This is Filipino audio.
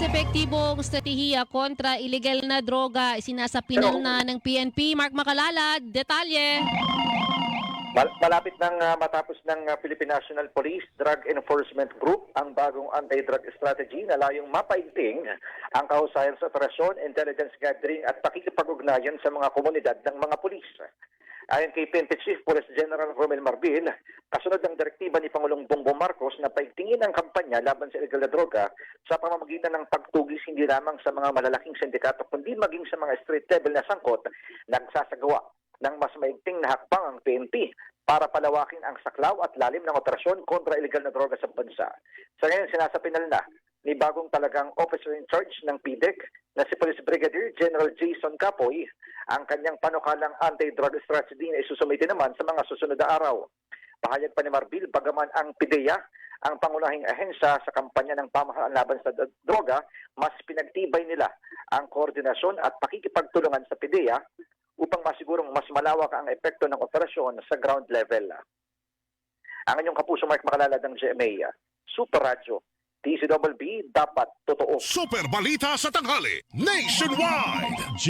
mas epektibong estratehiya kontra illegal na droga sinasapinal na ng PNP. Mark Macalala, detalye. Malapit nang matapos ng Philippine National Police Drug Enforcement Group ang bagong anti-drug strategy na layong mapaigting ang kahusayan sa operasyon, intelligence gathering at pakikipag-ugnayan sa mga komunidad ng mga pulis. Ayon kay PNP Chief Police General Romel Marbil, kasunod ng direktiba ni Pangulong Bongbong Marcos na paigtingin ang kampanya laban sa illegal na droga sa pamamagitan ng pagtugis hindi lamang sa mga malalaking sindikato kundi maging sa mga street level na sangkot, nagsasagawa ng mas maigting na hakbang ang PNP para palawakin ang saklaw at lalim ng operasyon kontra illegal na droga sa bansa. Sa ngayon, sinasapinal na ni bagong talagang officer in charge ng PDEC na si Police Brigadier General Jason Capoy ang kanyang panukalang anti-drug strategy na isusumite naman sa mga susunod na araw. Pahayag pa ni Marbil, bagaman ang PIDEA ang pangunahing ahensya sa kampanya ng pamahalaan laban sa droga, mas pinagtibay nila ang koordinasyon at pakikipagtulungan sa PIDEA upang masigurong mas malawak ang epekto ng operasyon sa ground level. Ang inyong kapuso Mark Macalala ng GMA, Super Radio, TCWB, dapat totoo. Super Balita sa Tanghali, Nationwide!